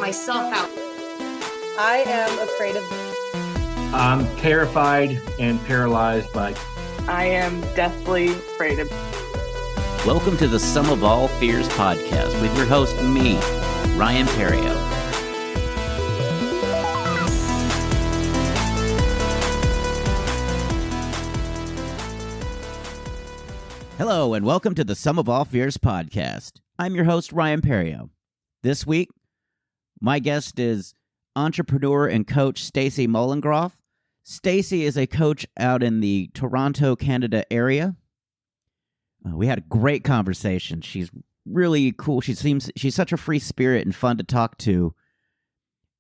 myself out. I am afraid of. I'm terrified and paralyzed by. I am deathly afraid of. Welcome to the Sum of All Fears podcast with your host, me, Ryan Perrio. Hello, and welcome to the Sum of All Fears podcast. I'm your host, Ryan Perrio. This week, my guest is entrepreneur and coach Stacey Molengraaf. Stacey is a coach out in the Toronto, Canada area. We had a great conversation. She's really cool. She's such a free spirit and fun to talk to.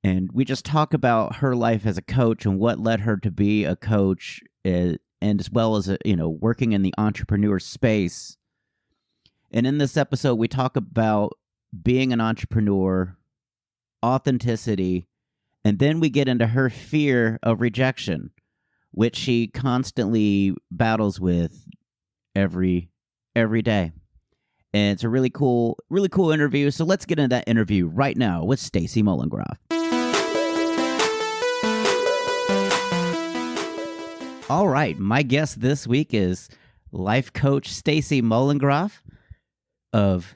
And we just talk about her life as a coach and what led her to be a coach, and as well as working in the entrepreneur space. And in this episode, we talk about being an entrepreneur, authenticity, and then we get into her fear of rejection, which she constantly battles with every day. And it's a really cool interview. So let's get into that interview right now with Stacey Molengraaf. All right, my guest this week is life coach Stacey Molengraaf of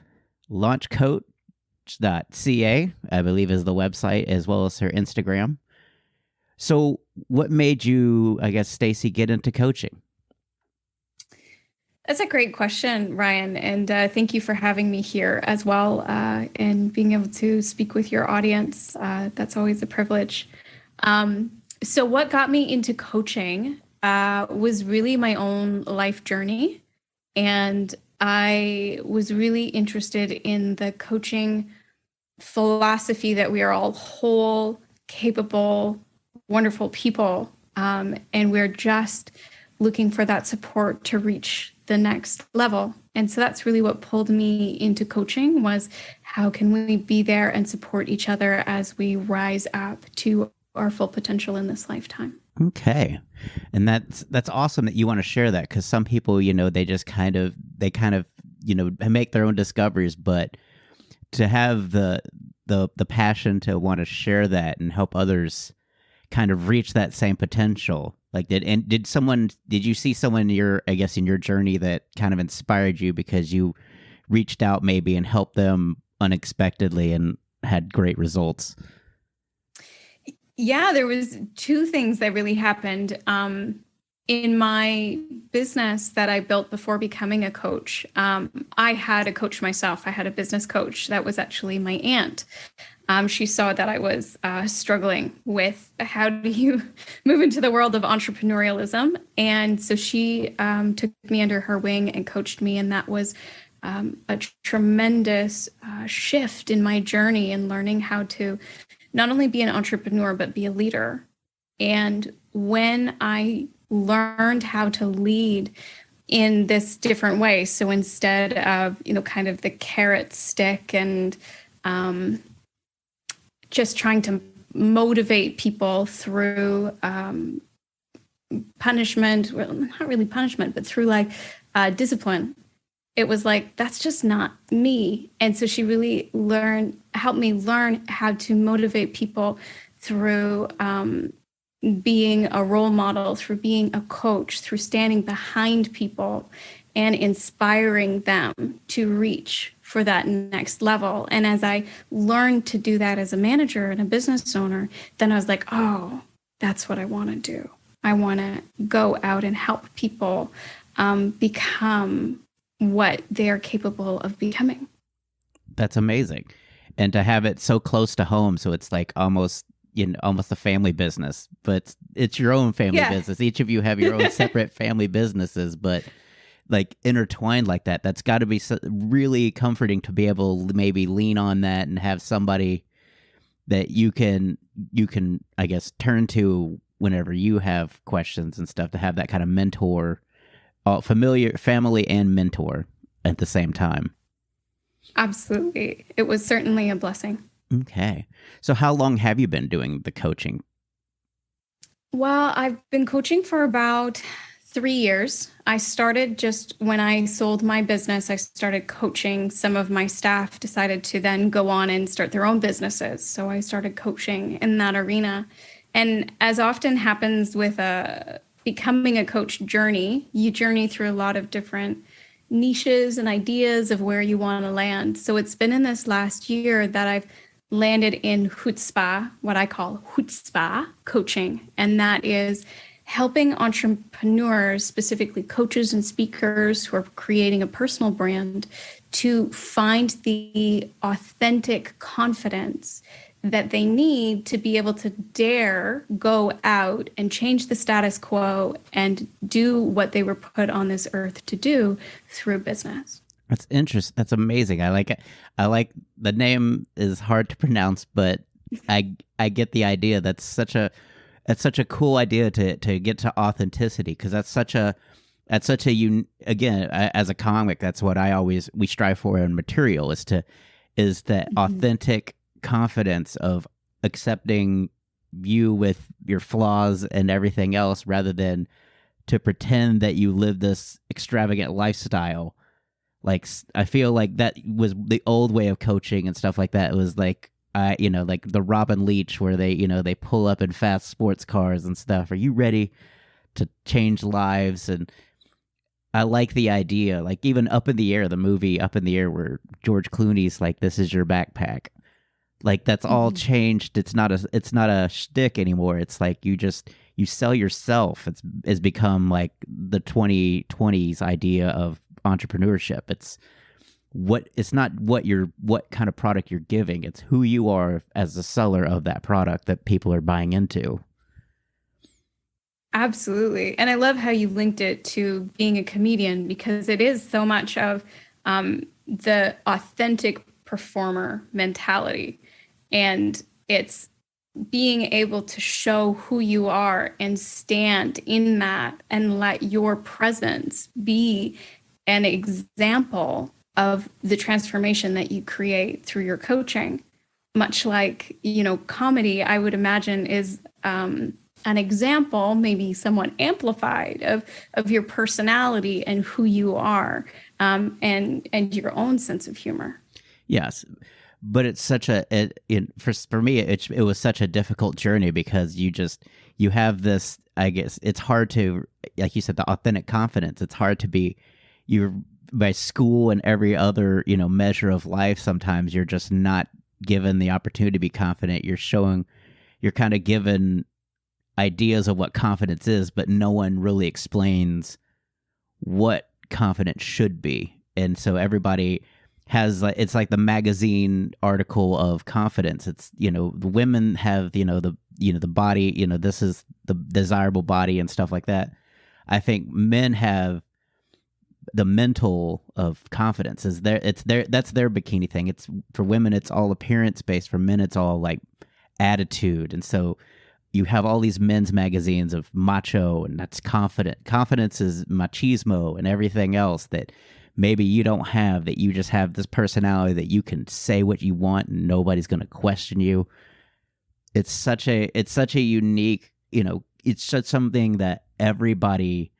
launchcoach.ca, I believe is the website, as well as her Instagram. So what made you, I guess, Stacey, get into coaching? That's a great question, Ryan, and thank you for having me here as well, and being able to speak with your audience. That's always a privilege. So what got me into coaching was really my own life journey, and I was really interested in the coaching philosophy that we are all whole, capable, wonderful people, and we're just looking for that support to reach the next level. And so that's really what pulled me into coaching, was how can we be there and support each other as we rise up to our full potential in this lifetime. Okay. And that's awesome that you want to share that, because some people, they just kind of make their own discoveries, but to have the passion to want to share that and help others kind of reach that same potential. Did you see someone in your journey that kind of inspired you because you reached out maybe and helped them unexpectedly and had great results? Yeah, there was two things that really happened in my business that I built before becoming a coach. I had a coach myself. I had a business coach that was actually my aunt. She saw that I was struggling with how do you move into the world of entrepreneurialism. And so she took me under her wing and coached me. And that was a tremendous shift in my journey in learning how to not only be an entrepreneur, but be a leader. And when I learned how to lead in this different way, so instead of, kind of the carrot stick and just trying to motivate people through punishment, well, not really punishment, but through discipline, it was like, that's just not me. And so she really helped me learn how to motivate people through being a role model, through being a coach, through standing behind people and inspiring them to reach for that next level. And as I learned to do that as a manager and a business owner, then I was like, oh, that's what I want to do. I want to go out and help people become what they're capable of becoming. That's amazing. And to have it so close to home, so it's like almost a family business, but it's your own family business. Each of you have your own separate family businesses, but intertwined like that. That's got to be really comforting to be able to maybe lean on that and have somebody that you can, I guess, turn to whenever you have questions and stuff, to have that kind of mentor, familiar family and mentor at the same time. Absolutely. It was certainly a blessing. Okay. So how long have you been doing the coaching? Well, I've been coaching for about 3 years. I started just when I sold my business, I started coaching. Some of my staff decided to then go on and start their own businesses. So I started coaching in that arena. And as often happens with becoming a coach journey, you journey through a lot of different niches and ideas of where you want to land. So it's been in this last year that I've landed in Chutzpah, what I call Chutzpah coaching. And that is helping entrepreneurs, specifically coaches and speakers who are creating a personal brand, to find the authentic confidence that they need to be able to dare go out and change the status quo and do what they were put on this earth to do through business. That's interesting. That's amazing. I like it. I like the name is hard to pronounce, but I get the idea. That's such a cool idea to get to authenticity, because that's such a again, as a comic, that's what we strive for in material is that authentic confidence of accepting you with your flaws and everything else, rather than to pretend that you live this extravagant lifestyle. Like, I feel like that was the old way of coaching and stuff like that. It was like, like the Robin Leach, where they pull up in fast sports cars and stuff. Are you ready to change lives? And I like the idea, like even Up in the Air, the movie Up in the Air, where George Clooney's like, "This is your backpack." Like, that's all changed. It's not a shtick anymore. It's like you sell yourself. It's become like the 2020s idea of entrepreneurship. It's not what kind of product you're giving. It's who you are as the seller of that product that people are buying into. Absolutely. And I love how you linked it to being a comedian, because it is so much of the authentic performer mentality. And it's being able to show who you are and stand in that and let your presence be an example of the transformation that you create through your coaching. Much like, comedy, I would imagine, is an example, maybe somewhat amplified, of your personality and who you are, and your own sense of humor. Yes. But it's for me, it was such a difficult journey, because you have this, I guess it's hard to, like you said, the authentic confidence. It's hard to be, by school and every other, measure of life. Sometimes you're just not given the opportunity to be confident. You're kind of given ideas of what confidence is, but no one really explains what confidence should be. And so everybody has, it's like the magazine article of confidence. It's, the women have, the body, this is the desirable body and stuff like that. I think men have the mental of confidence. That's their bikini thing. It's for women, it's all appearance based. For men, it's all like attitude. And so you have all these men's magazines of macho, and that's confident. Confidence is machismo and everything else that maybe you don't have, that you just have this personality that you can say what you want and nobody's going to question you. It's such a unique, it's such something that everybody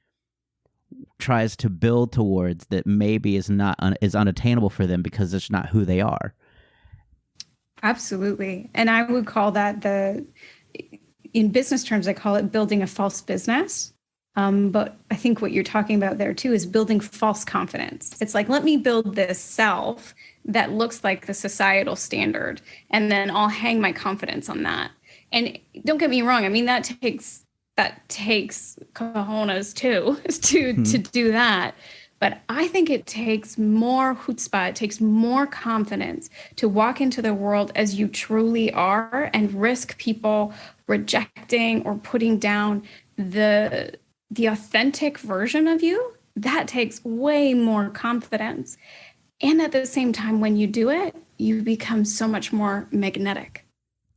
tries to build towards, that maybe is unattainable for them because it's not who they are. Absolutely. And I would call that in business terms, I call it building a false business. But I think what you're talking about there too is building false confidence. It's like, let me build this self that looks like the societal standard, and then I'll hang my confidence on that. And don't get me wrong. I mean, that takes cojones too, to do that. But I think it takes more chutzpah, it takes more confidence to walk into the world as you truly are and risk people rejecting or putting down the authentic version of you. That takes way more confidence. And at the same time, when you do it, you become so much more magnetic.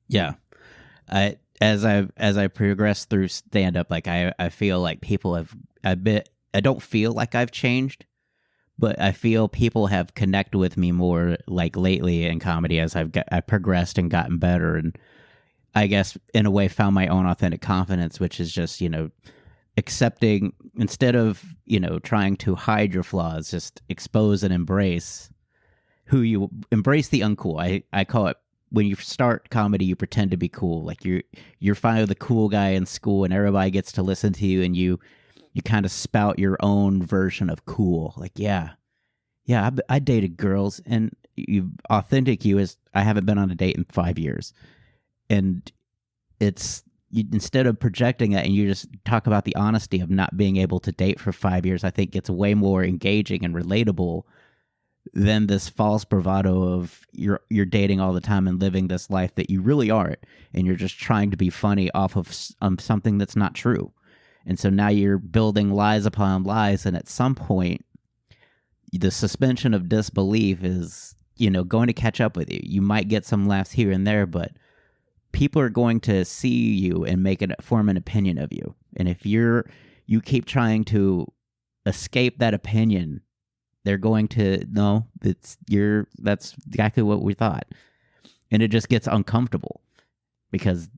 Yeah. As I progress through stand-up, like I feel like people have I don't feel like I've changed, but I feel people have connected with me more, like lately in comedy, as I progressed and gotten better, and I guess in a way found my own authentic confidence, which is just, accepting, instead of, trying to hide your flaws, just expose and embrace embrace the uncool. I call it, when you start comedy, you pretend to be cool. Like you're finally the cool guy in school and everybody gets to listen to you, and you kind of spout your own version of cool. Like, yeah, I dated girls, and authentic you is, I haven't been on a date in 5 years. And it's, instead of projecting it and you just talk about the honesty of not being able to date for 5 years, I think it's way more engaging and relatable than this false bravado of you're dating all the time and living this life that you really aren't, and you're just trying to be funny off of something that's not true. And so now you're building lies upon lies, and at some point, the suspension of disbelief is, going to catch up with you. You might get some laughs here and there, but people are going to see you and form an opinion of you. And if you keep trying to escape that opinion, they're going to know that's exactly what we thought. And it just gets uncomfortable because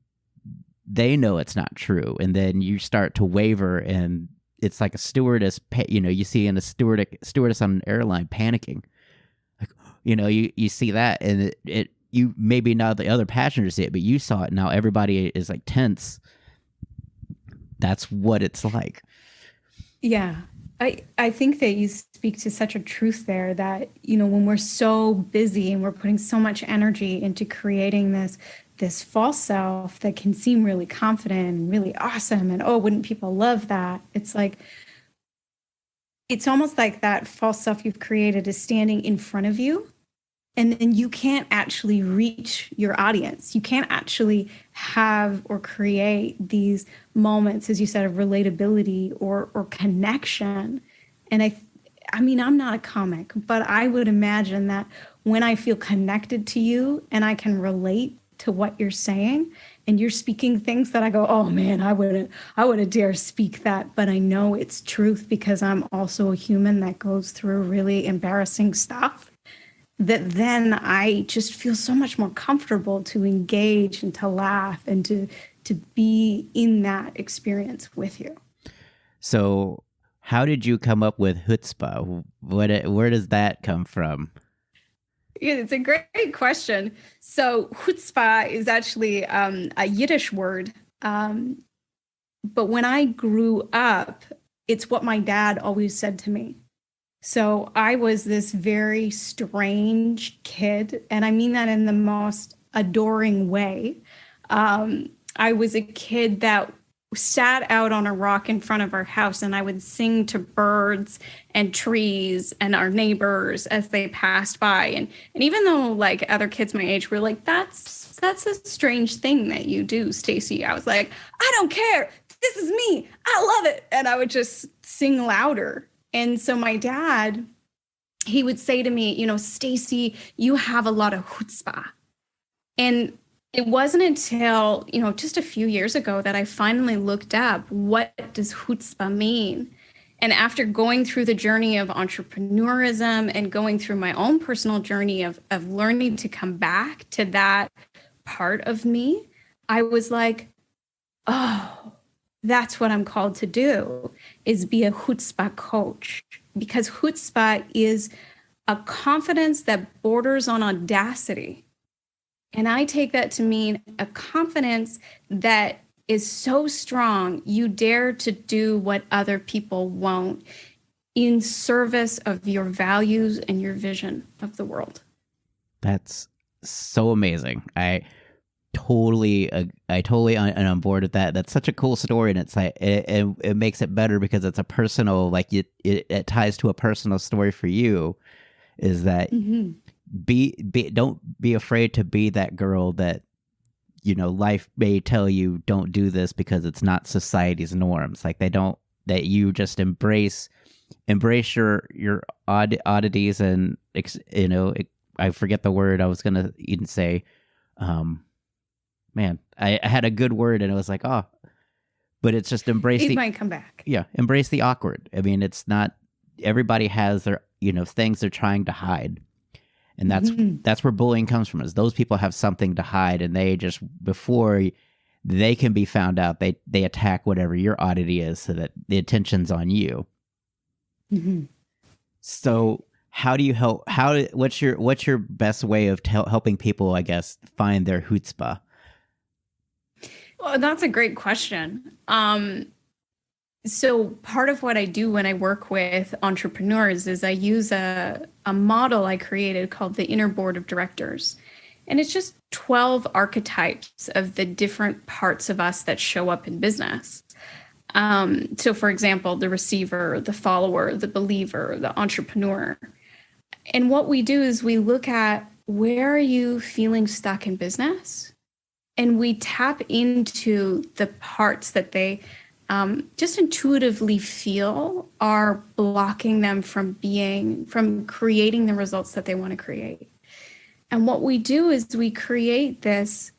they know it's not true. And then you start to waver, and it's like a stewardess, you see in a stewardess on an airline panicking. Like, you see that, and you maybe not the other passengers see it, but you saw it. Now everybody is like tense. That's what it's like. Yeah. I think that you speak to such a truth there that, when we're so busy and we're putting so much energy into creating this false self that can seem really confident and really awesome, and, oh, wouldn't people love that? It's like, it's almost like that false self you've created is standing in front of you, and then you can't actually reach your audience. You can't actually have or create these moments, as you said, of relatability or connection. And I mean, I'm not a comic, but I would imagine that when I feel connected to you and I can relate to what you're saying, and you're speaking things that I go, oh man, I wouldn't dare speak that, but I know it's truth because I'm also a human that goes through really embarrassing stuff, that then I just feel so much more comfortable to engage and to laugh and to be in that experience with you. So how did you come up with Chutzpah? Where does that come from? Yeah, it's a great question. So Chutzpah is actually a Yiddish word. But when I grew up, it's what my dad always said to me. So I was this very strange kid, and I mean that in the most adoring way. I was a kid that sat out on a rock in front of our house, and I would sing to birds and trees and our neighbors as they passed by. And even though like other kids my age were like, that's a strange thing that you do, Stacey, I was like, I don't care. This is me. I love it. And I would just sing louder. And so my dad, he would say to me, Stacey, you have a lot of chutzpah. And it wasn't until, just a few years ago that I finally looked up, what does chutzpah mean? And after going through the journey of entrepreneurism and going through my own personal journey of learning to come back to that part of me, I was like, oh, that's what I'm called to do, is be a chutzpah coach. Because chutzpah is a confidence that borders on audacity. And I take that to mean a confidence that is so strong, you dare to do what other people won't, in service of your values and your vision of the world. That's so amazing. I totally am on board with that. That's such a cool story, and it's like it makes it better because it's a personal, like it ties to a personal story for you. Is that don't be afraid to be that girl that life may tell you don't do this because it's not society's norms. Like that you just embrace your oddities and I forget the word I was gonna even say. Man, I had a good word and it was like, but it's just embrace it might come back. Yeah, embrace the awkward. I mean, it's not, everybody has their, things they're trying to hide. And that's where bullying comes from, is those people have something to hide, and they just, before they can be found out. They attack whatever your oddity is so that the attention's on you. Mm-hmm. So how do you help? What's your best way of helping people, I guess, find their chutzpah? Well, that's a great question. So part of what I do when I work with entrepreneurs is I use a model I created called the Inner Board of Directors. And it's just 12 archetypes of the different parts of us that show up in business. So for example, the receiver, the follower, the believer, the entrepreneur. And what we do is we look at, where are you feeling stuck in business? And we tap into the parts that they just intuitively feel are blocking them from creating the results that they want to create. And what we do is we create this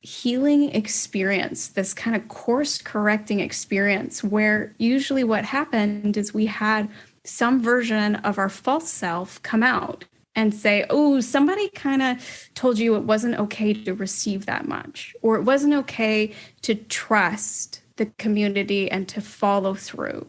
healing experience, this kind of course correcting experience, where usually what happened is we had some version of our false self come out and say, oh, somebody kind of told you it wasn't okay to receive that much, or it wasn't okay to trust the community and to follow through.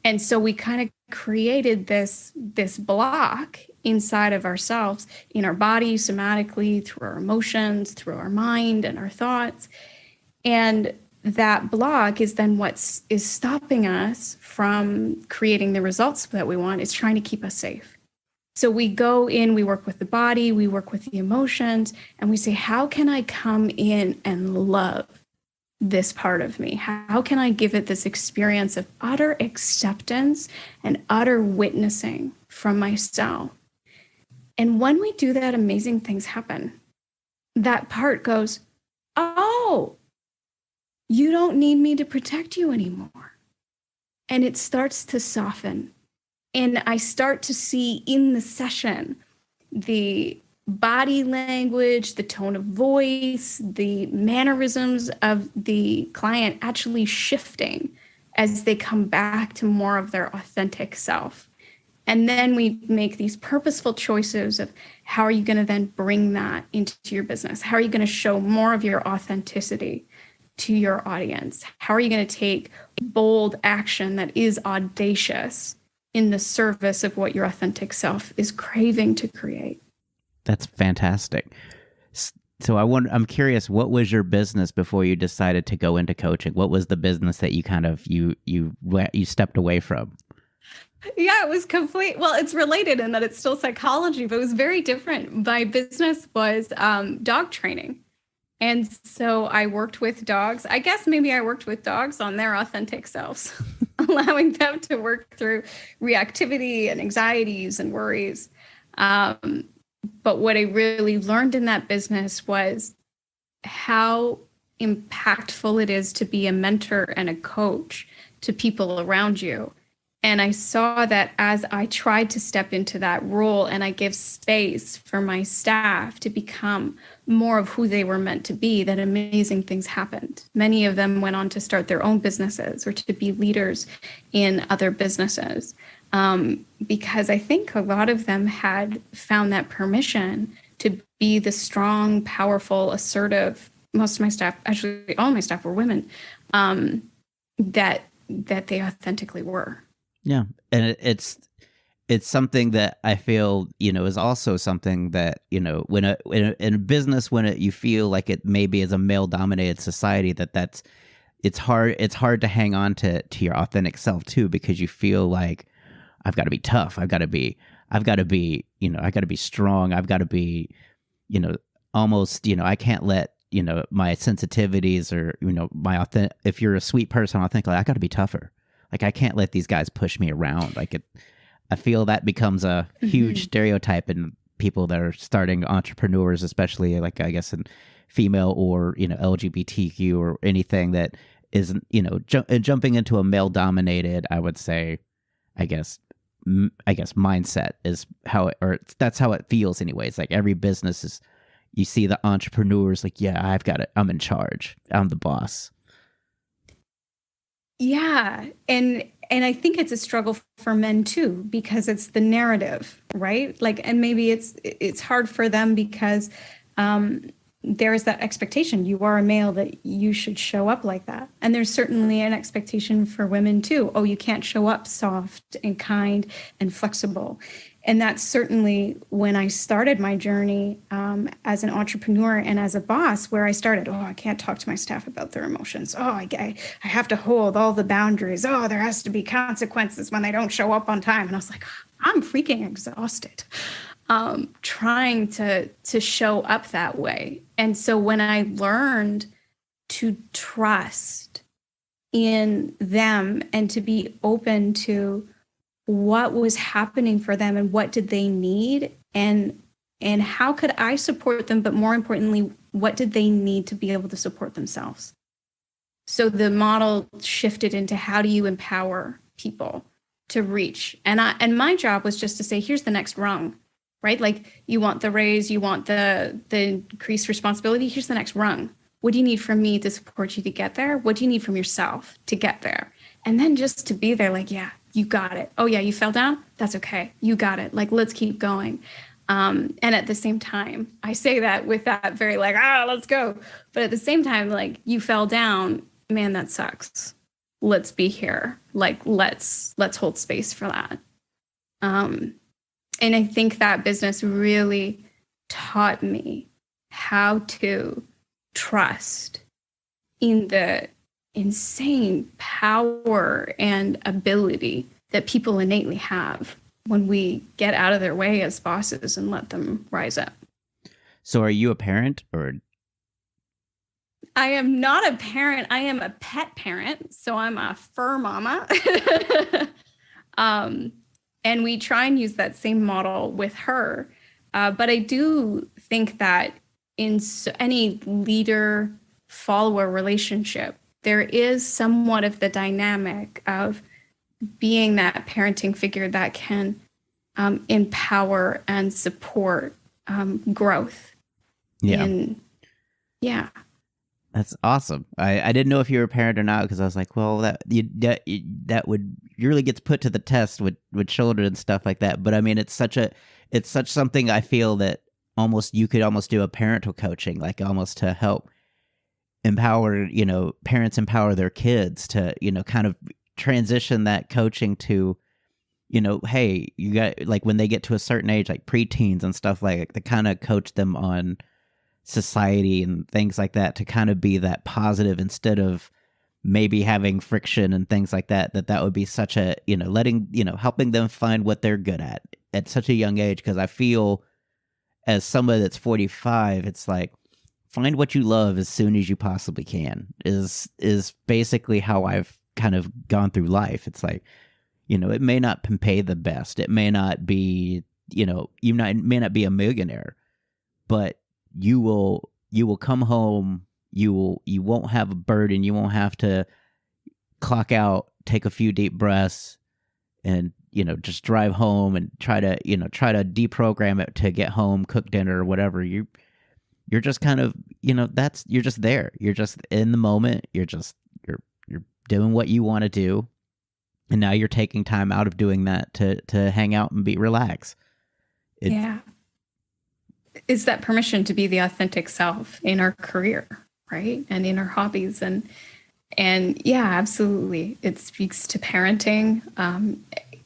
And so we kind of created this block inside of ourselves, in our body, somatically, through our emotions, through our mind and our thoughts. And that block is then what is stopping us from creating the results that we want. It's trying to keep us safe. So we go in, we work with the body, we work with the emotions, and we say, how can I come in and love this part of me? How can I give it this experience of utter acceptance and utter witnessing from myself? And when we do that, amazing things happen. That part goes, oh, you don't need me to protect you anymore. And it starts to soften. And I start to see in the session the body language, the tone of voice, the mannerisms of the client actually shifting as they come back to more of their authentic self. And then we make these purposeful choices of, how are you going to then bring that into your business? How are you going to show more of your authenticity to your audience? How are you going to take bold action that is audacious in the service of what your authentic self is craving to create? That's fantastic. So I'm curious, what was your business before you decided to go into coaching? What was the business that you kind of you stepped away from? Yeah, it was well, it's related in that it's still psychology, but it was very different. My business was dog training. And so I worked with dogs. I guess maybe I worked with dogs on their authentic selves, allowing them to work through reactivity and anxieties and worries. But what I really learned in that business was how impactful it is to be a mentor and a coach to people around you. And I saw that as I tried to step into that role and I give space for my staff to become more of who they were meant to be, that amazing things happened. Many of them went on to start their own businesses or to be leaders in other businesses, because I think a lot of them had found that permission to be the strong, powerful, assertive. Most of my staff, actually all my staff were women, that they authentically were. Yeah, and it's something that I feel, is also something that, when in a business, when you feel like it maybe is a male dominated society, it's hard to hang on to your authentic self too, because you feel like, I've got to be tough, I've got to be I got to be strong, I've got to be, almost, I can't let, my sensitivities or, if you're a sweet person, I think, like, I got to be tougher. Like, I can't let these guys push me around. I feel that becomes a huge stereotype in people that are starting entrepreneurs, especially, like, I guess, in female or, LGBTQ or anything that isn't, jumping into a male dominated, I would say, I guess mindset is that's how it feels anyways. Like, every business is, you see the entrepreneurs like, yeah, I've got it, I'm in charge, I'm the boss. Yeah. And I think it's a struggle for men too, because it's the narrative, right? Like, and maybe it's hard for them because there is that expectation. You are a male, that you should show up like that. And there's certainly an expectation for women too. Oh, you can't show up soft and kind and flexible. And that's certainly when I started my journey as an entrepreneur and as a boss, where I started, oh, I can't talk to my staff about their emotions. Oh, I have to hold all the boundaries. Oh, there has to be consequences when they don't show up on time. And I was like, I'm freaking exhausted. Trying to show up that way. And so when I learned to trust in them and to be open to what was happening for them and what did they need, and how could I support them, but more importantly, what did they need to be able to support themselves? So the model shifted into, how do you empower people to reach? And my job was just to say, here's the next rung. Right? Like, you want the raise, you want the increased responsibility. Here's the next rung. What do you need from me to support you to get there? What do you need from yourself to get there? And then just to be there, like, yeah, you got it. Oh yeah, you fell down? That's okay. You got it. Like, let's keep going. And at the same time, I say that with that very like, let's go. But at the same time, like, you fell down, man, that sucks. Let's be here. Like, let's hold space for that. And I think that business really taught me how to trust in the insane power and ability that people innately have when we get out of their way as bosses and let them rise up. So are you a parent, or? I am not a parent. I am a pet parent. So I'm a fur mama. And we try and use that same model with her. But I do think that in any leader-follower relationship, there is somewhat of the dynamic of being that parenting figure that can empower and support growth. Yeah. That's awesome. I didn't know if you were a parent or not, because I was like, well, that would really gets put to the test with children and stuff like that. But I mean, it's such something I feel that you could almost do a parental coaching, like almost to help empower, parents empower their kids to, kind of transition that coaching to, hey, you got, like, when they get to a certain age, like preteens and stuff like that, to kind of coach them on society and things like that, to kind of be that positive instead of maybe having friction and things like that would be such a, helping them find what they're good at such a young age. Because I feel, as somebody that's 45, it's like, find what you love as soon as you possibly can is basically how I've kind of gone through life. It's like, it may not pay the best, it may not be, may not be a millionaire, but you will come home, you won't have a burden, you won't have to clock out, take a few deep breaths, and just drive home and try to deprogram it to get home, cook dinner or whatever. You're just kind of, you're just there, you're just in the moment, you're doing what you want to do, and now you're taking time out of doing that to hang out and be relaxed. Yeah. Is that permission to be the authentic self in our career, right? And in our hobbies. And yeah, absolutely. It speaks to parenting.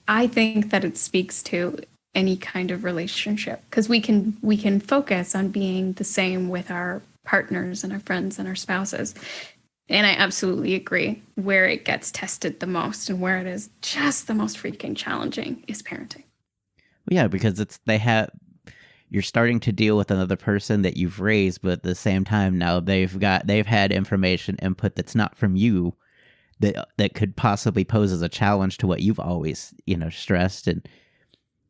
I think that it speaks to any kind of relationship, because we can focus on being the same with our partners and our friends and our spouses. And I absolutely agree. Where it gets tested the most and where it is just the most freaking challenging is parenting. Well, yeah, because you're starting to deal with another person that you've raised, but at the same time now they've had information input that's not from you, that could possibly pose as a challenge to what you've always, stressed. And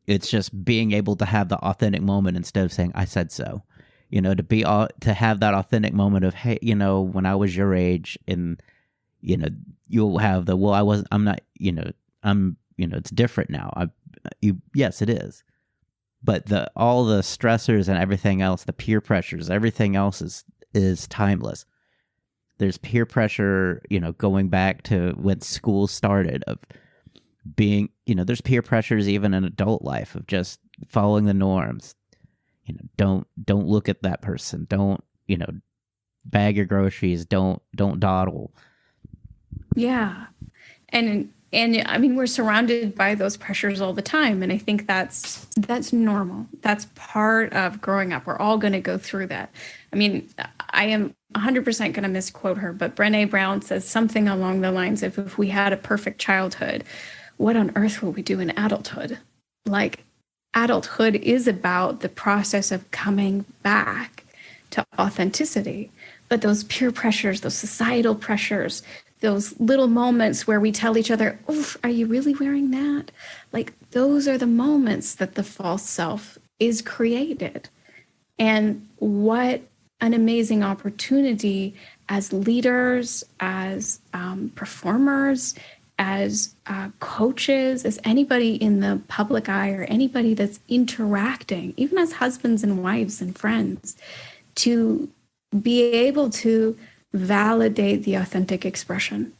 it's just being able to have the authentic moment instead of saying, I said so, to have that authentic moment of, hey, when I was your age, and, you'll have the, well, I'm not, it's different now. Yes, it is. But all the stressors and everything else, the peer pressures, everything else is timeless. There's peer pressure, going back to when school started, of being, there's peer pressures even in adult life of just following the norms. Don't look at that person. Don't bag your groceries, don't dawdle. Yeah. And I mean, we're surrounded by those pressures all the time. And I think that's normal. That's part of growing up. We're all going to go through that. I mean, I am 100% going to misquote her, but Brené Brown says something along the lines of, if we had a perfect childhood, what on earth would we do in adulthood? Like, adulthood is about the process of coming back to authenticity. But those peer pressures, those societal pressures, those little moments where we tell each other, "Oof, are you really wearing that?" Like, those are the moments that the false self is created. And what an amazing opportunity as leaders, as performers, as coaches, as anybody in the public eye, or anybody that's interacting, even as husbands and wives and friends, to be able to validate the authentic expression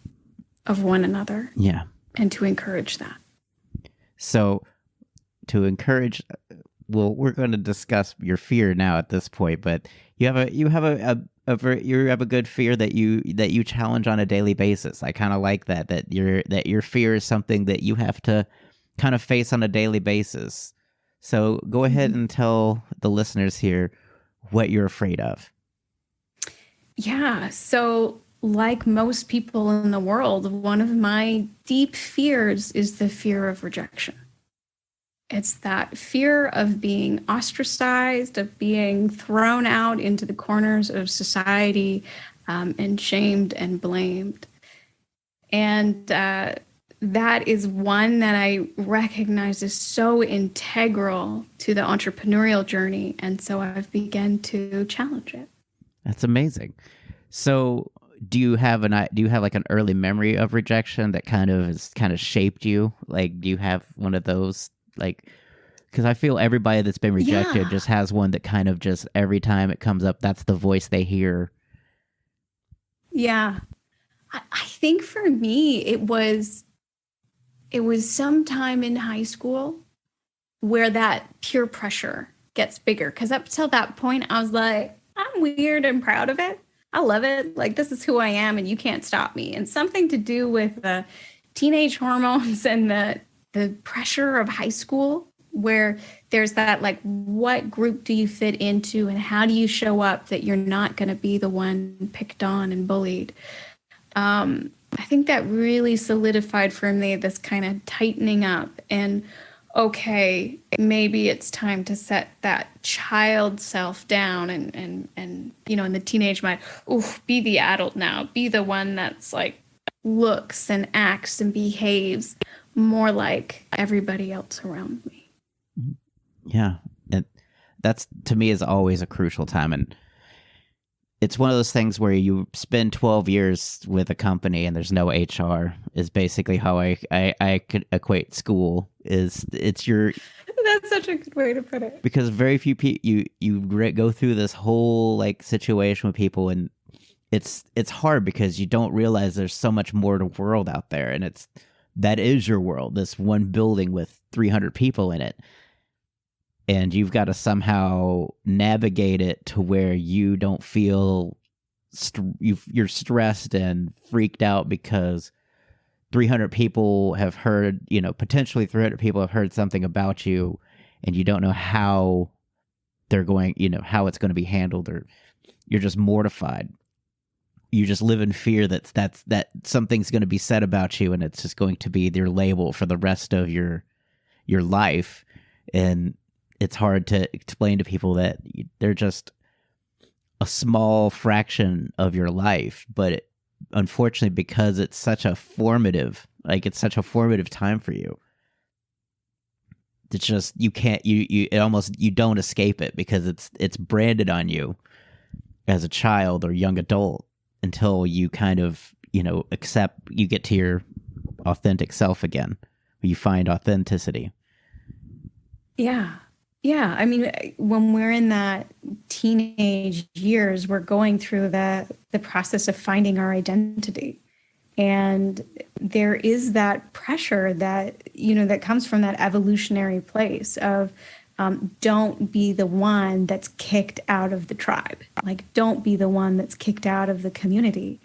of one another. Yeah. And to encourage that. So to encourage, well, we're going to discuss your fear now at this point, but you have a good fear that you challenge on a daily basis. I kind of like that your fear is something that you have to kind of face on a daily basis. So go ahead and tell the listeners here what you're afraid of. Yeah. So, like most people in the world, one of my deep fears is the fear of rejection. It's that fear of being ostracized, of being thrown out into the corners of society, and shamed and blamed. And that is one that I recognize is so integral to the entrepreneurial journey. And so I've begun to challenge it. That's amazing. So do you have like an early memory of rejection that kind of shaped you? Like, do you have one of those, like, because I feel everybody that's been rejected just has one that kind of just every time it comes up, that's the voice they hear. Yeah. I think for me, it was sometime in high school where that peer pressure gets bigger. Because up till that point, I was like, I'm weird and proud of it. I love it. Like, this is who I am and you can't stop me. And something to do with the teenage hormones and the pressure of high school, where there's that, like, what group do you fit into and how do you show up that you're not going to be the one picked on and bullied? I think that really solidified for me this kind of tightening up and, okay, maybe it's time to set that child self down and in the teenage mind, be the adult now, be the one that's like looks and acts and behaves more like everybody else around me. Yeah. And that's, to me, is always a crucial time. And it's one of those things where you spend 12 years with a company and there's no HR is basically how I could equate school. It's your... That's such a good way to put it. Because very few people, you go through this whole like situation with people, and it's hard because you don't realize there's so much more to the world out there, and that is your world, this one building with 300 people in it. And you've got to somehow navigate it to where you don't feel you're stressed and freaked out because 300 people have heard, potentially 300 people have heard something about you, and you don't know how they're going, how it's going to be handled, or you're just mortified. You just live in fear that something's going to be said about you, and it's just going to be their label for the rest of your life. And it's hard to explain to people that they're just a small fraction of your life, but unfortunately, because it's such a formative time for you, it's just, you can't, you don't escape it, because it's branded on you as a child or young adult until you kind of, accept, you get to your authentic self again, you find authenticity. Yeah. Yeah. I mean, when we're in that teenage years, we're going through the process of finding our identity. And there is that pressure that, that comes from that evolutionary place of don't be the one that's kicked out of the tribe. Like, don't be the one that's kicked out of the community.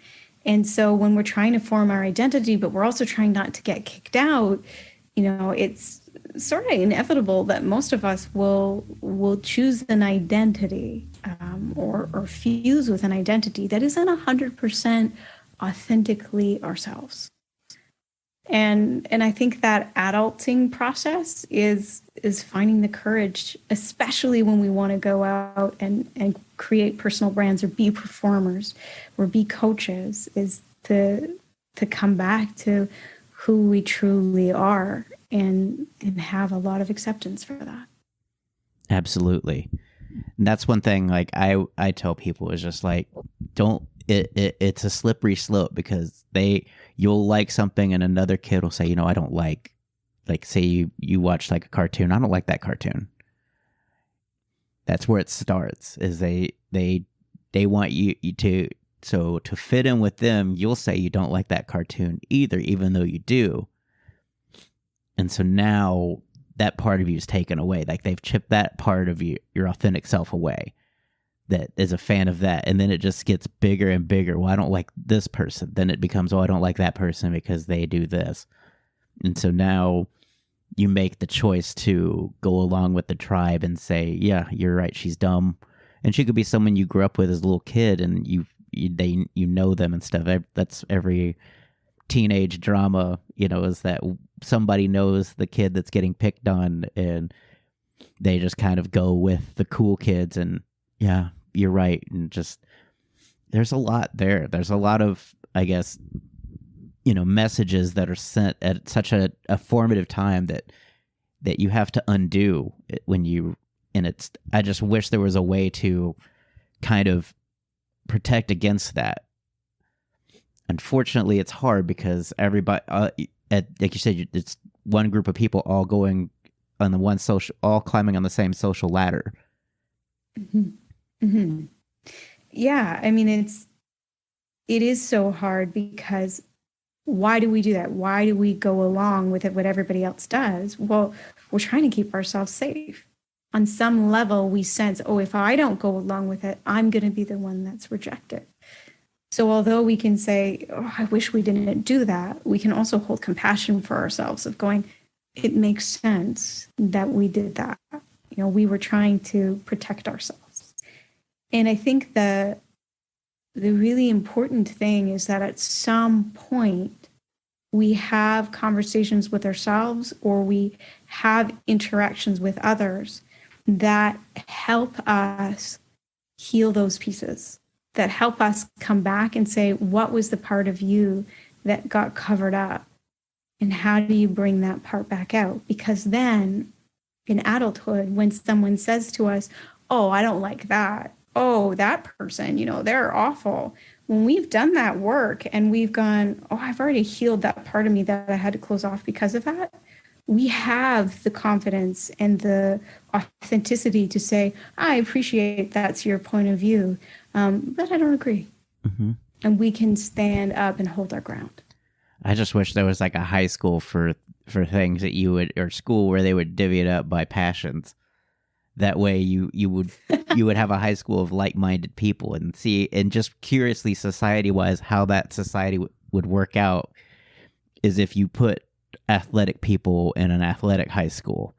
And so when we're trying to form our identity, but we're also trying not to get kicked out, it's sort of inevitable that most of us will choose an identity or fuse with an identity that isn't 100% authentically ourselves. And I think that adulting process is finding the courage, especially when we want to go out and create personal brands or be performers or be coaches, is to come back to who we truly are and have a lot of acceptance for that. Absolutely. And that's one thing, like, I tell people is just like, it's a slippery slope, because you'll like something and another kid will say, I don't like say you watch like a cartoon. I don't like that cartoon. That's where it starts, is they want you to fit in with them. You'll say you don't like that cartoon either, even though you do. And so now that part of you is taken away. Like, they've chipped that part of your authentic self away that is a fan of that. And then it just gets bigger and bigger. Well, I don't like this person. Then it becomes, I don't like that person because they do this. And so now you make the choice to go along with the tribe and say, yeah, you're right, she's dumb. And she could be someone you grew up with as a little kid, and you know them and stuff. That's every teenage drama, is that somebody knows the kid that's getting picked on, and they just kind of go with the cool kids. And yeah, you're right. And just, there's a lot there. There's a lot of, I guess, messages that are sent at such a formative time that you have to undo it I just wish there was a way to kind of protect against that. Unfortunately, it's hard because everybody, like you said, it's one group of people all going on the one social, all climbing on the same social ladder. Mm-hmm. Mm-hmm. Yeah, I mean, it is so hard, because why do we do that? Why do we go along with what everybody else does? Well, we're trying to keep ourselves safe. On some level, we sense, if I don't go along with it, I'm going to be the one that's rejected. So although we can say, I wish we didn't do that, we can also hold compassion for ourselves of going, it makes sense that we did that. We were trying to protect ourselves. And I think the really important thing is that at some point we have conversations with ourselves, or we have interactions with others that help us heal those pieces, that help us come back and say, what was the part of you that got covered up? And how do you bring that part back out? Because then in adulthood, when someone says to us, I don't like that. That person, they're awful. When we've done that work and we've gone, I've already healed that part of me that I had to close off because of that, we have the confidence and the authenticity to say, I appreciate that's your point of view, but I don't agree. Mm-hmm. And we can stand up and hold our ground. I just wish there was like a high school for things that you would, or school where they would divvy it up by passions. That way you would have a high school of like-minded people, and see, and just curiously, society-wise, how that society would work out is if you put athletic people in an athletic high school.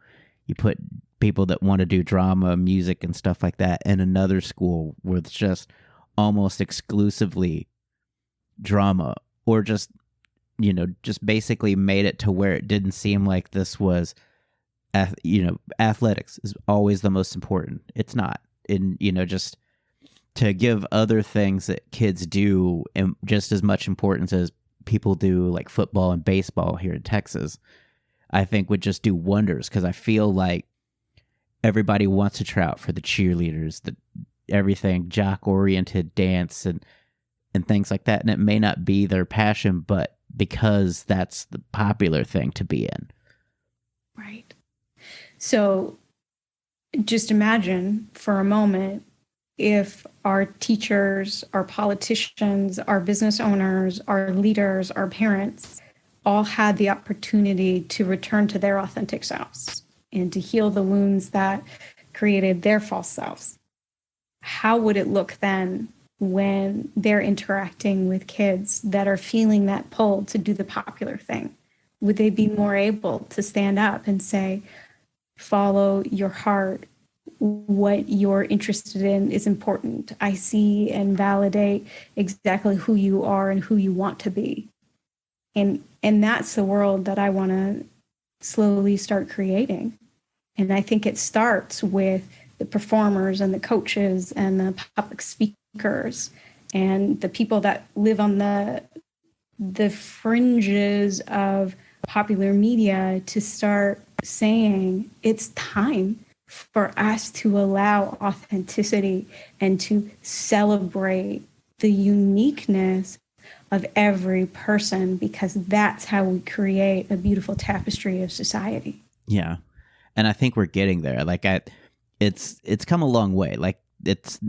You put people that want to do drama, music, and stuff like that in another school where it's just almost exclusively drama, or just basically made it to where it didn't seem like this was, athletics is always the most important. It's not. And, just to give other things that kids do and just as much importance as people do, like football and baseball here in Texas, I think would just do wonders. Because I feel like everybody wants to try out for the cheerleaders, everything jock-oriented dance and things like that. And it may not be their passion, but because that's the popular thing to be in. Right. So just imagine for a moment if our teachers, our politicians, our business owners, our leaders, our parents all had the opportunity to return to their authentic selves and to heal the wounds that created their false selves. How would it look then when they're interacting with kids that are feeling that pull to do the popular thing? Would they be more able to stand up and say, follow your heart? What you're interested in is important. I see and validate exactly who you are and who you want to be. And that's the world that I want to slowly start creating. And I think it starts with the performers and the coaches and the public speakers and the people that live on the fringes of popular media to start saying it's time for us to allow authenticity and to celebrate the uniqueness of every person, because that's how we create a beautiful tapestry of society. Yeah. And I think we're getting there. Like it's come a long way. Like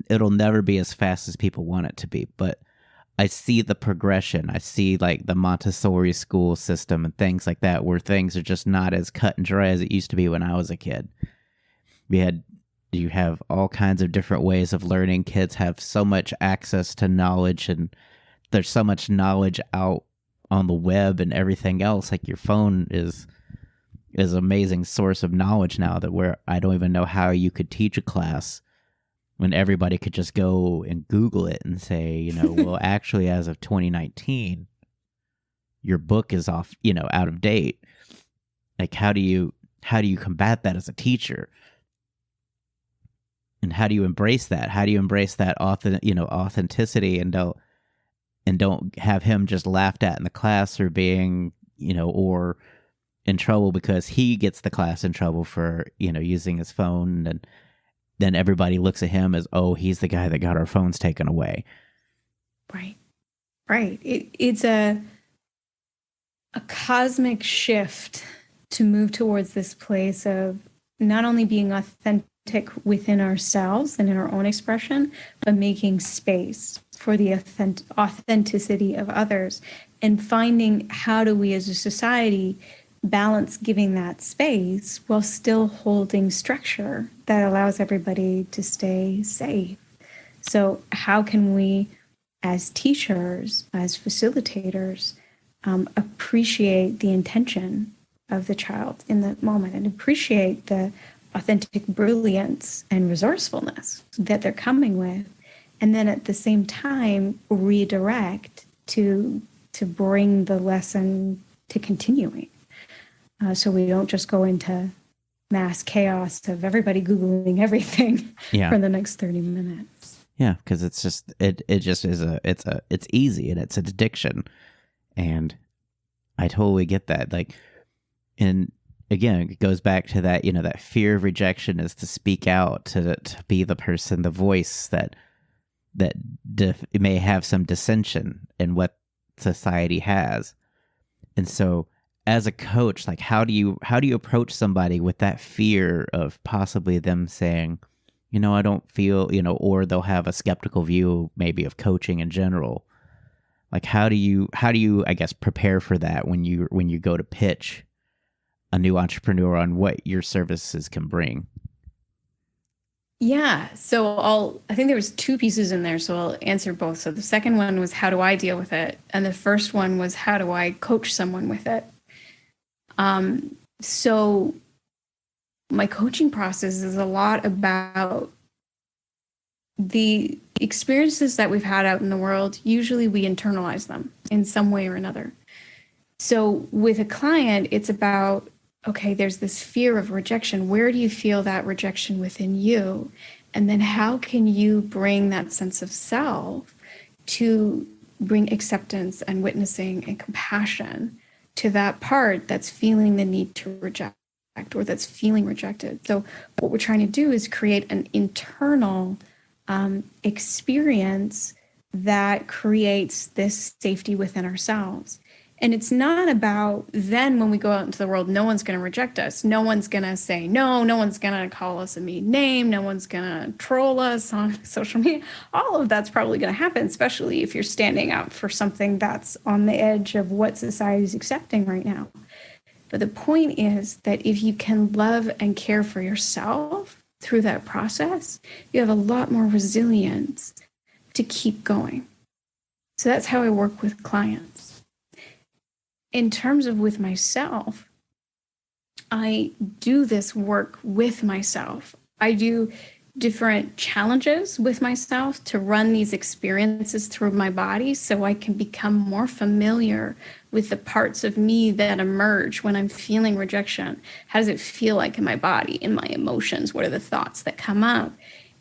it'll never be as fast as people want it to be, but I see the progression. I see like the Montessori school system and things like that, where things are just not as cut and dry as it used to be when I was a kid. You have all kinds of different ways of learning. Kids have so much access to knowledge, and there's so much knowledge out on the web and everything else. Like your phone is an amazing source of knowledge now, that where I don't even know how you could teach a class when everybody could just go and Google it and say, well, actually, as of 2019, your book is off, out of date. Like, how do you combat that as a teacher? And how do you embrace that? How do you embrace that authenticity and don't have him just laughed at in the class, or being, or in trouble because he gets the class in trouble for, using his phone, and then everybody looks at him as, oh, he's the guy that got our phones taken away. Right. It's a cosmic shift to move towards this place of not only being authentic within ourselves and in our own expression, but making space for the authenticity of others, and finding how do we as a society balance giving that space while still holding structure that allows everybody to stay safe. So how can we, as teachers, as facilitators, appreciate the intention of the child in that moment, and appreciate the authentic brilliance and resourcefulness that they're coming with, and then at the same time redirect to bring the lesson to continuing, so we don't just go into mass chaos of everybody Googling everything for the next 30 minutes. Yeah, because it's just it just is it's easy, and it's an addiction, and I totally get that. Like, and again, it goes back to that, that fear of rejection is to speak out, to be the person, the voice that may have some dissension in what society has. And so as a coach, like how do you approach somebody with that fear of possibly them saying, I don't feel, or they'll have a skeptical view maybe of coaching in general. Like how do you, I guess, prepare for that when you go to pitch a new entrepreneur on what your services can bring? Yeah. So I think there was two pieces in there, so I'll answer both. So the second one was, how do I deal with it? And the first one was, how do I coach someone with it? So my coaching process is a lot about the experiences that we've had out in the world. Usually we internalize them in some way or another. So with a client, it's about, okay, there's this fear of rejection. Where do you feel that rejection within you? And then how can you bring that sense of self to bring acceptance and witnessing and compassion to that part that's feeling the need to reject or that's feeling rejected? So what we're trying to do is create an internal experience that creates this safety within ourselves. And it's not about then when we go out into the world, no one's going to reject us. No one's going to say no. No one's going to call us a mean name. No one's going to troll us on social media. All of that's probably going to happen, especially if you're standing up for something that's on the edge of what society is accepting right now. But the point is that if you can love and care for yourself through that process, you have a lot more resilience to keep going. So that's how I work with clients. In terms of with myself, I do this work with myself. I do different challenges with myself to run these experiences through my body so I can become more familiar with the parts of me that emerge when I'm feeling rejection. How does it feel like in my body, in my emotions? What are the thoughts that come up?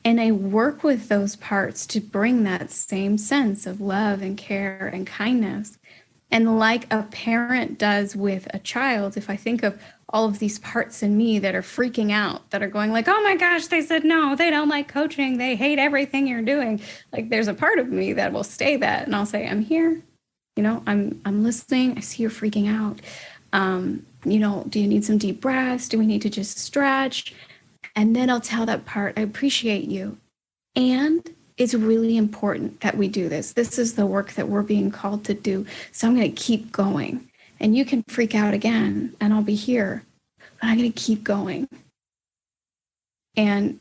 And I work with those parts to bring that same sense of love and care and kindness. And like a parent does with a child, if I think of all of these parts in me that are freaking out, that are going like, oh my gosh, they said no, they don't like coaching, they hate everything you're doing. Like there's a part of me that will say that, and I'll say, I'm here, I'm listening. I see you're freaking out. Do you need some deep breaths? Do we need to just stretch? And then I'll tell that part, I appreciate you. And it's really important that we do this. This is the work that we're being called to do. So I'm going to keep going. And you can freak out again, and I'll be here. But I'm going to keep going. And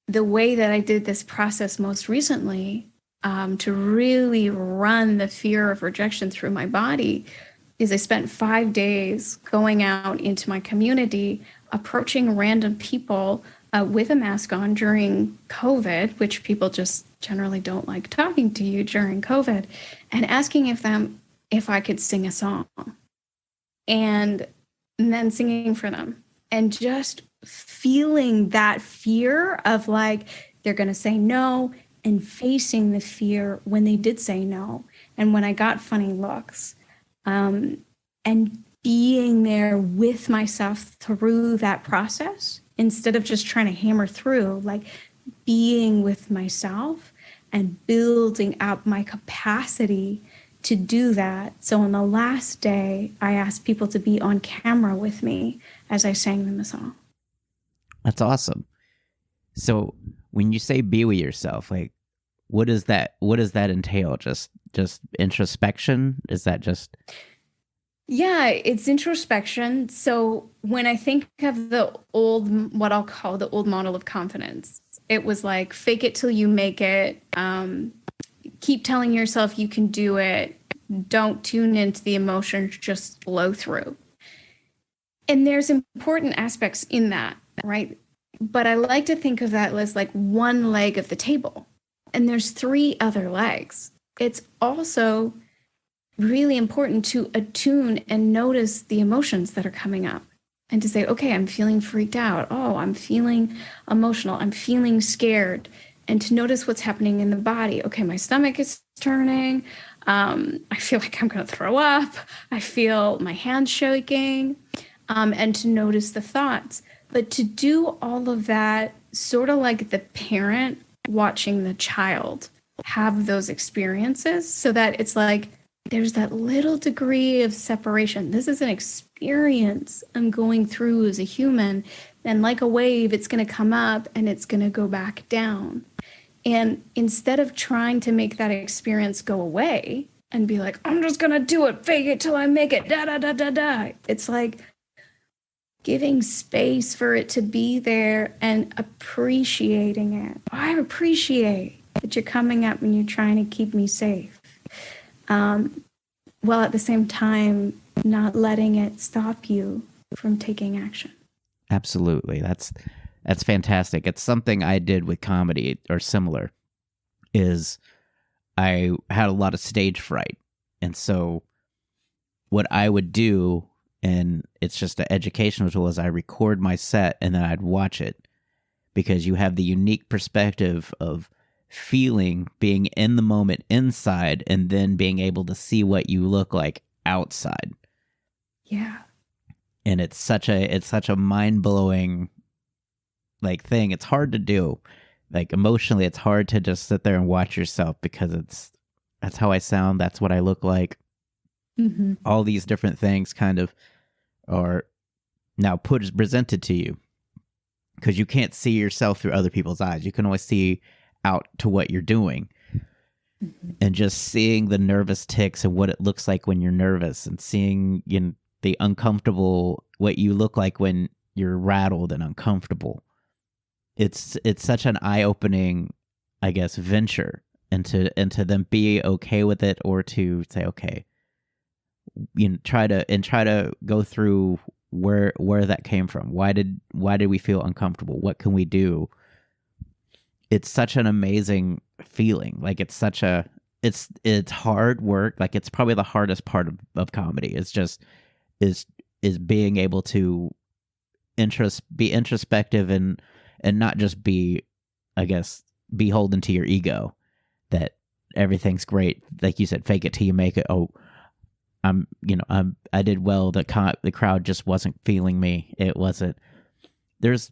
the way that I did this process most recently, to really run the fear of rejection through my body, is I spent 5 days going out into my community, approaching random people with a mask on during COVID, which people just generally don't like talking to you during COVID, and asking if I could sing a song, and then singing for them, and just feeling that fear of like, they're going to say no, and facing the fear when they did say no, and when I got funny looks, and being there with myself through that process, instead of just trying to hammer through, like being with myself and building up my capacity to do that. So on the last day, I asked people to be on camera with me as I sang them a song. That's awesome. So when you say be with yourself, like what does that entail? Just introspection? Is that just... Yeah, it's introspection. So when I think of what I'll call the old model of confidence, it was like, fake it till you make it. Keep telling yourself you can do it. Don't tune into the emotions, just flow through. And there's important aspects in that, right? But I like to think of that as like one leg of the table. And there's 3 other legs. It's also really important to attune and notice the emotions that are coming up, and to say, okay, I'm feeling freaked out. Oh, I'm feeling emotional. I'm feeling scared. And to notice what's happening in the body. Okay, my stomach is turning. I feel like I'm going to throw up. I feel my hands shaking. And to notice the thoughts. But to do all of that sort of like the parent watching the child have those experiences, so that it's like, there's that little degree of separation. This is an experience I'm going through as a human. And like a wave, it's going to come up and it's going to go back down. And instead of trying to make that experience go away and be like, I'm just going to do it, fake it till I make it, da, da, da, da, da. It's like giving space for it to be there and appreciating it. I appreciate that you're coming up and you're trying to keep me safe. While at the same time, not letting it stop you from taking action. Absolutely. That's fantastic. It's something I did with comedy, or similar, is I had a lot of stage fright. And so what I would do, and it's just an educational tool, is I record my set and then I'd watch it, because you have the unique perspective of being in the moment inside, and then being able to see what you look like outside. Yeah. And it's such a mind-blowing like thing. It's hard to do. Like emotionally, it's hard to just sit there and watch yourself, because that's how I sound, that's what I look like. Mm-hmm. All these different things kind of are now presented to you, because you can't see yourself through other people's eyes. You can only see out to what you're doing. Mm-hmm. And just seeing the nervous tics and what it looks like when you're nervous, and seeing the uncomfortable, what you look like when you're rattled and uncomfortable. It's such an eye-opening, I guess, venture into them be okay with it, or to say, okay, try to go through where that came from. Why did we feel uncomfortable? What can we do? It's such an amazing feeling. Like it's hard work. Like it's probably the hardest part of comedy. It's just is being able to be introspective and not just be, I guess, beholden to your ego that everything's great. Like you said, fake it till you make it. Oh, I did well. The crowd just wasn't feeling me. It wasn't. There's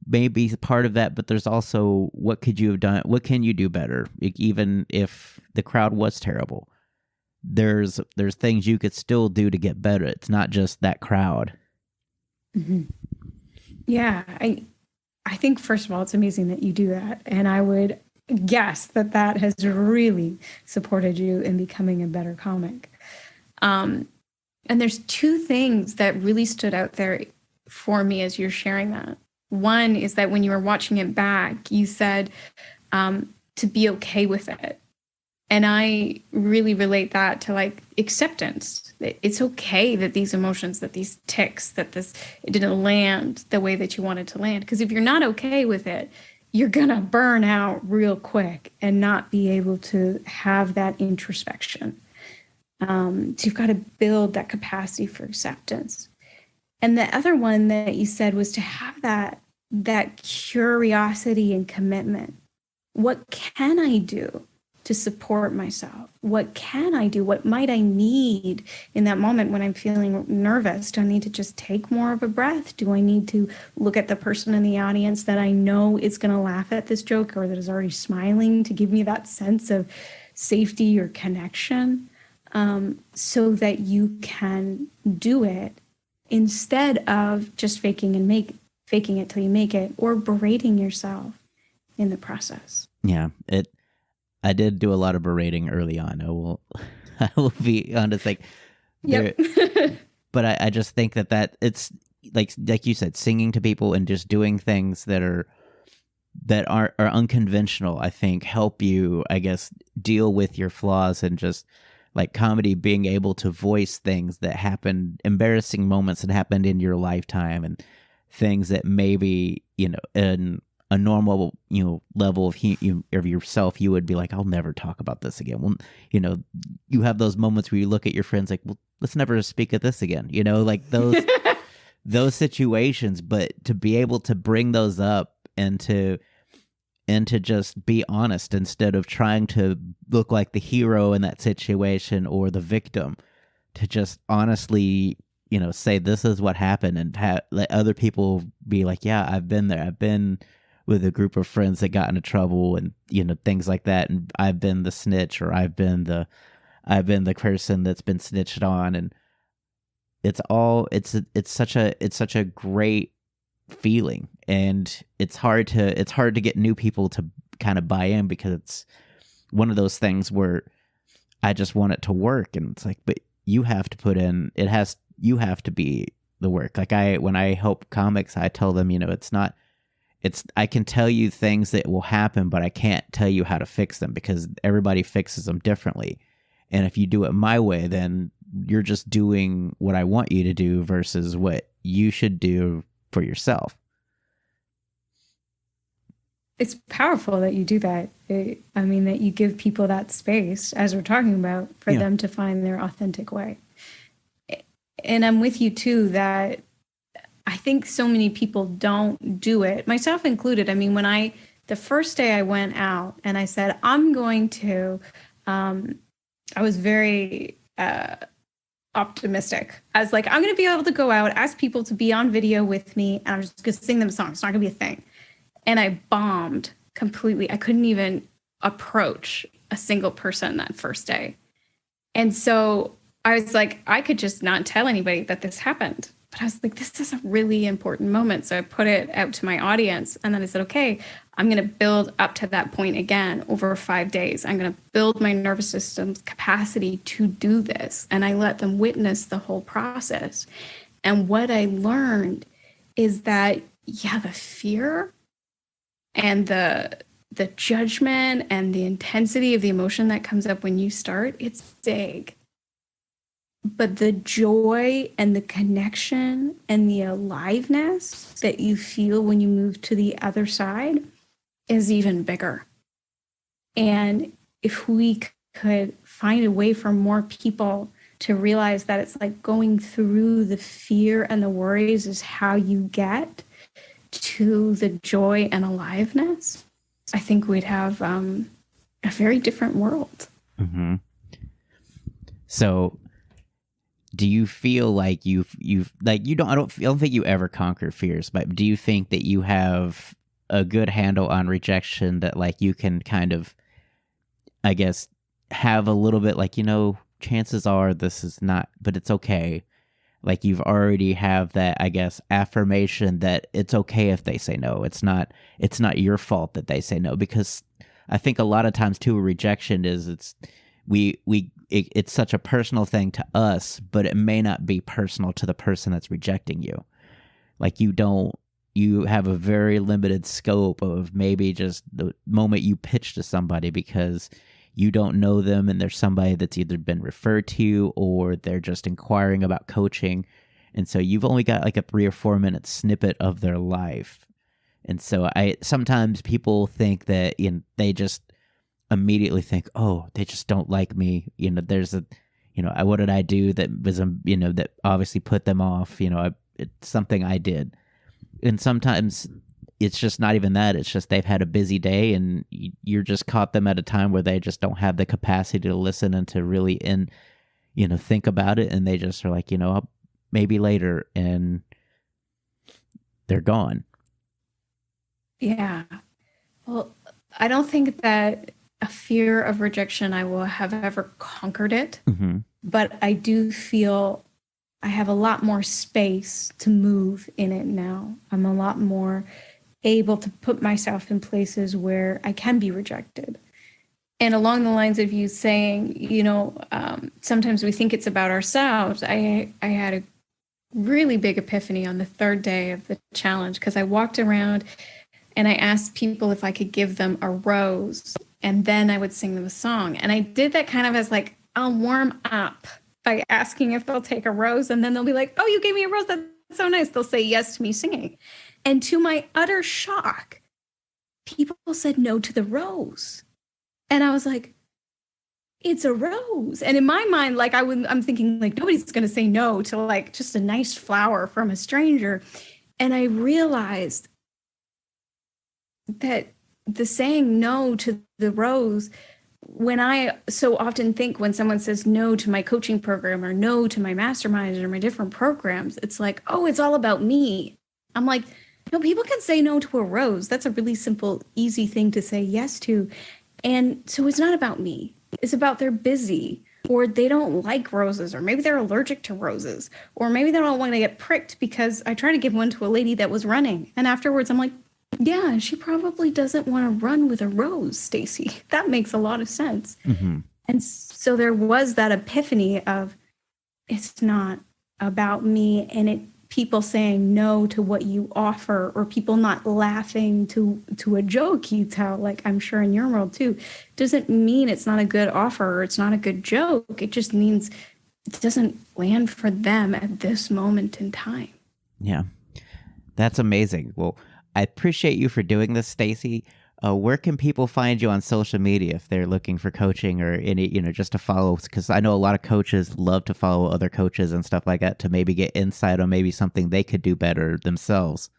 maybe part of that, but there's also, what could you have done? What can you do better? Even if the crowd was terrible, there's things you could still do to get better. It's not just that crowd. Mm-hmm. Yeah, I think, first of all, it's amazing that you do that, and I would guess that has really supported you in becoming a better comic. And there's two things that really stood out there for me as you're sharing that. One is that when you were watching it back, you said to be okay with it. And I really relate that to like acceptance. It's okay that these emotions, that these tics, that it didn't land the way that you wanted to land. Because if you're not okay with it, you're going to burn out real quick and not be able to have that introspection. So you've got to build that capacity for acceptance. And the other one that you said was to have that curiosity and commitment. What can I do to support myself? What can I do? What might I need in that moment when I'm feeling nervous? Do I need to just take more of a breath? Do I need to look at the person in the audience that I know is going to laugh at this joke or that is already smiling to give me that sense of safety or connection, so that you can do it instead of just faking it till you make it, or berating yourself in the process. Yeah, I did do a lot of berating early on. I will be honest. Like, yep. But I just think that it's like you said, singing to people and just doing things that are unconventional, I think help you, I guess, deal with your flaws, and just like comedy, being able to voice things that happened, embarrassing moments that happened in your lifetime, and things that maybe, in a normal, level of yourself, you would be like, I'll never talk about this again. Well, you have those moments where you look at your friends like, well, let's never speak of this again. Like those, those situations, but to be able to bring those up and to just be honest instead of trying to look like the hero in that situation or the victim, to just honestly, say this is what happened, and let other people be like, yeah, I've been there. I've been with a group of friends that got into trouble, and things like that, and I've been the snitch, or I've been the person that's been snitched on, and it's such a great feeling, and it's hard to get new people to kind of buy in, because it's one of those things where I just want it to work, and it's like, but you have to put in, you have to be the work. Like when I help comics, I tell them, I can tell you things that will happen, but I can't tell you how to fix them, because everybody fixes them differently. And if you do it my way, then you're just doing what I want you to do versus what you should do for yourself. It's powerful that you do that. That you give people that space, as we're talking about, for them to find their authentic way. And I'm with you too, that I think so many people don't do it, myself included. The first day I went out and I said, I'm going to, I was very optimistic. I was like, I'm going to be able to go out, ask people to be on video with me, and I'm just going to sing them a song. It's not going to be a thing. And I bombed completely. I couldn't even approach a single person that first day. And so I was like, I could just not tell anybody that this happened. But I was like, this is a really important moment. So I put it out to my audience. And then I said, okay, I'm going to build up to that point again over 5 days. I'm going to build my nervous system's capacity to do this. And I let them witness the whole process. And what I learned is that, yeah, the fear and the judgment and the intensity of the emotion that comes up when you start, it's big. But the joy and the connection and the aliveness that you feel when you move to the other side is even bigger. And if we could find a way for more people to realize that it's like going through the fear and the worries is how you get to the joy and aliveness, I think we'd have a very different world. Mm-hmm. So do you feel like you've like you don't I don't think you ever conquer fears, but do you think that you have a good handle on rejection, that like you can kind of, I guess, have a little bit like, chances are this is not, but it's okay. Like you've already have that, I guess, affirmation that it's okay if they say no. It's not your fault that they say no, because I think a lot of times too, rejection is it's such a personal thing to us, but it may not be personal to the person that's rejecting you. Like you have a very limited scope of maybe just the moment you pitch to somebody because you don't know them and there's somebody that's either been referred to you or they're just inquiring about coaching. And so you've only got like a 3 or 4 minute snippet of their life. And so sometimes people think that they just immediately think, oh, they just don't like me. There's what did I do that was, that obviously put them off? It's something I did. And sometimes it's just not even that. It's just they've had a busy day and you're just caught them at a time where they just don't have the capacity to listen and to really think about it. And they just are like, maybe later, and they're gone. Yeah. Well, I don't think that a fear of rejection, I will have ever conquered it. Mm-hmm. But I do feel I have a lot more space to move in it now. I'm a lot more able to put myself in places where I can be rejected. And along the lines of you saying, sometimes we think it's about ourselves. I had a really big epiphany on the 3rd day of the challenge, because I walked around and I asked people if I could give them a rose, and then I would sing them a song. And I did that kind of as like, I'll warm up by asking if they'll take a rose. And then they'll be like, oh, you gave me a rose. That's so nice. They'll say yes to me singing. And to my utter shock, people said no to the rose. And I was like, it's a rose. And in my mind, like I'm thinking like, nobody's going to say no to like just a nice flower from a stranger. And I realized that the saying no to the rose, when I so often think when someone says no to my coaching program or no to my masterminds or my different programs, it's like, oh, it's all about me. I'm like, no, people can say no to a rose. That's a really simple, easy thing to say yes to. And so it's not about me. It's about they're busy, or they don't like roses, or maybe they're allergic to roses, or maybe they don't want to get pricked because I tried to give one to a lady that was running. And afterwards, I'm like, yeah, she probably doesn't want to run with a rose, Stacey. That makes a lot of sense. Mm-hmm. And so there was that epiphany of it's not about me, and people saying no to what you offer, or people not laughing to a joke you tell, like I'm sure in your world too, doesn't mean it's not a good offer or it's not a good joke. It just means it doesn't land for them at this moment in time. Yeah, that's amazing. Well, I appreciate you for doing this, Stacey. Where can people find you on social media if they're looking for coaching or any, just to follow? Because I know a lot of coaches love to follow other coaches and stuff like that to maybe get insight on maybe something they could do better themselves.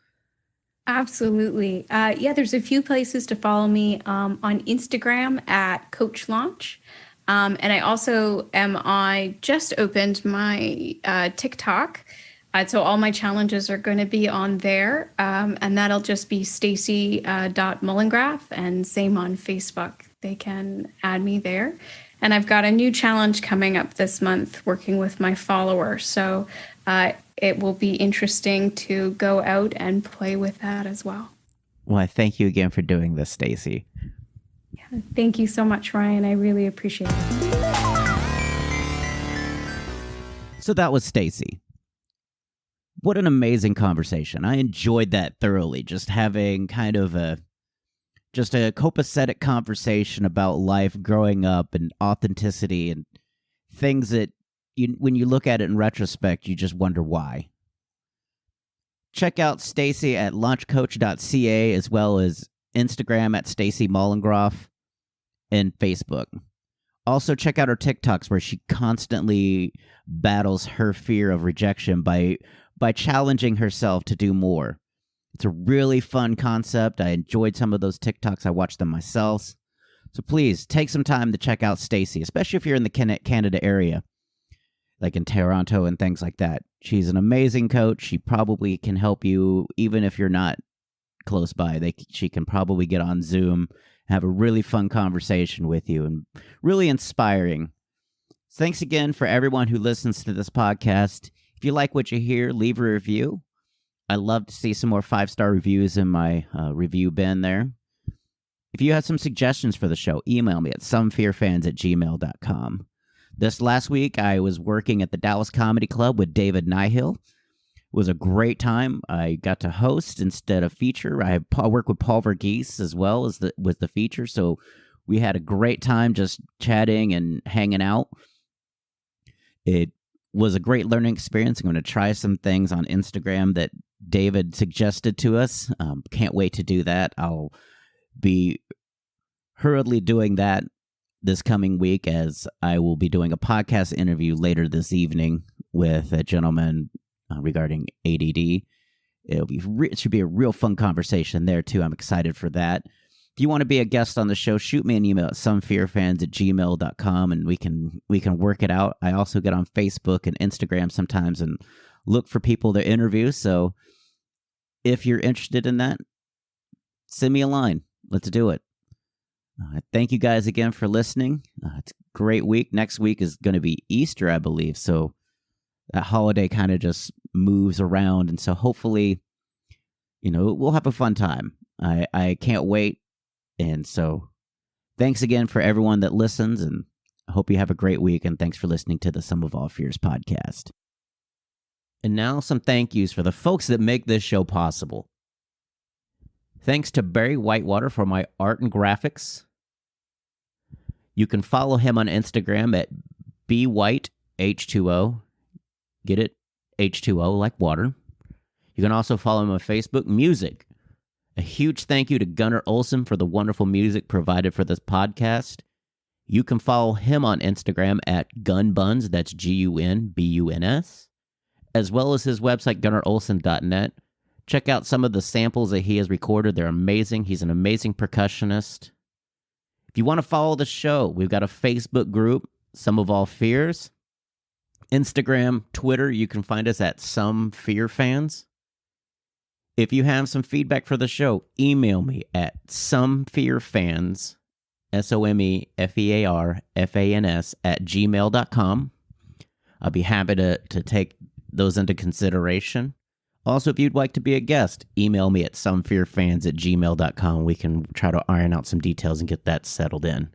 Absolutely. There's a few places to follow me on Instagram at Coach Launch. And I also I just opened my TikTok. So all my challenges are going to be on there, and that'll just be Stacey.Molengraaf, and same on Facebook. They can add me there. And I've got a new challenge coming up this month working with my followers. So it will be interesting to go out and play with that as well. Well, I thank you again for doing this, Stacey. Yeah, thank you so much, Ryan. I really appreciate it. So that was Stacey. What an amazing conversation. I enjoyed that thoroughly, just having kind of a copacetic conversation about life growing up and authenticity and things that when you look at it in retrospect, you just wonder why. Check out Stacey at launchcoach.ca as well as Instagram at Stacey Molengraaf and Facebook. Also, check out her TikToks where she constantly battles her fear of rejection by challenging herself to do more. It's a really fun concept. I enjoyed some of those TikToks. I watched them myself. So please take some time to check out Stacey, especially if you're in the Canada area, like in Toronto and things like that. She's an amazing coach. She probably can help you even if you're not close by. She can probably get on Zoom, have a really fun conversation with you, and really inspiring. Thanks again for everyone who listens to this podcast. If you like what you hear, leave a review. I love to see some more 5-star reviews in my review bin there. If you have some suggestions for the show, email me at somefearfans@gmail.com. This last week, I was working at the Dallas Comedy Club with David Nihill. It was a great time. I got to host instead of feature. I worked with Paul Verghese as well as with the feature, so we had a great time just chatting and hanging out. It was a great learning experience. I'm going to try some things on Instagram that David suggested to us. Can't wait to do that. I'll be hurriedly doing that this coming week, as I will be doing a podcast interview later this evening with a gentleman regarding ADD. It should be a real fun conversation there too. I'm excited for that. If you want to be a guest on the show, shoot me an email at somefearfans@gmail.com and we can work it out. I also get on Facebook and Instagram sometimes and look for people to interview. So if you're interested in that, send me a line. Let's do it. Thank you guys again for listening. It's a great week. Next week is going to be Easter, I believe. So that holiday kind of just moves around. And so hopefully, we'll have a fun time. I can't wait. And so thanks again for everyone that listens, and I hope you have a great week, and thanks for listening to the Sum of All Fears podcast. And now some thank yous for the folks that make this show possible. Thanks to Barry Whitewater for my art and graphics. You can follow him on Instagram at bwhiteh2o. Get it? H2O like water. You can also follow him on Facebook, Music. A huge thank you to Gunnar Olsen for the wonderful music provided for this podcast. You can follow him on Instagram at gunbuns, that's GUNBUNS, as well as his website, gunnarolsen.net. Check out some of the samples that he has recorded. They're amazing. He's an amazing percussionist. If you want to follow the show, we've got a Facebook group, Sum of All Fears. Instagram, Twitter, you can find us at Some Fear Fans. If you have some feedback for the show, email me at somefearfans, SOMEFEARFANS @gmail.com. I'll be happy to take those into consideration. Also, if you'd like to be a guest, email me at somefearfans@gmail.com. We can try to iron out some details and get that settled in.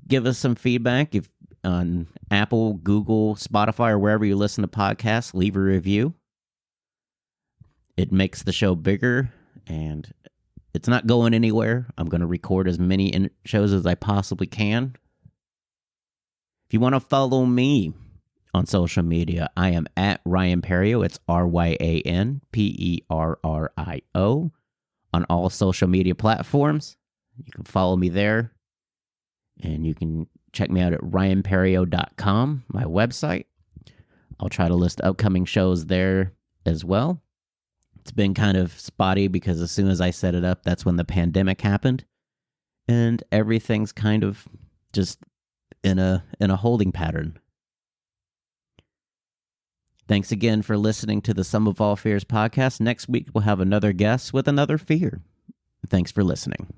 Give us some feedback. If on Apple, Google, Spotify, or wherever you listen to podcasts, leave a review. It makes the show bigger, and it's not going anywhere. I'm going to record as many shows as I possibly can. If you want to follow me on social media, I am at Ryan Perrio. It's RyanPerrio on all social media platforms. You can follow me there, and you can check me out at ryanperrio.com, my website. I'll try to list upcoming shows there as well. It's been kind of spotty because as soon as I set it up, that's when the pandemic happened, and everything's kind of just in a holding pattern. Thanks again for listening to the Sum of All Fears podcast. Next week, we'll have another guest with another fear. Thanks for listening.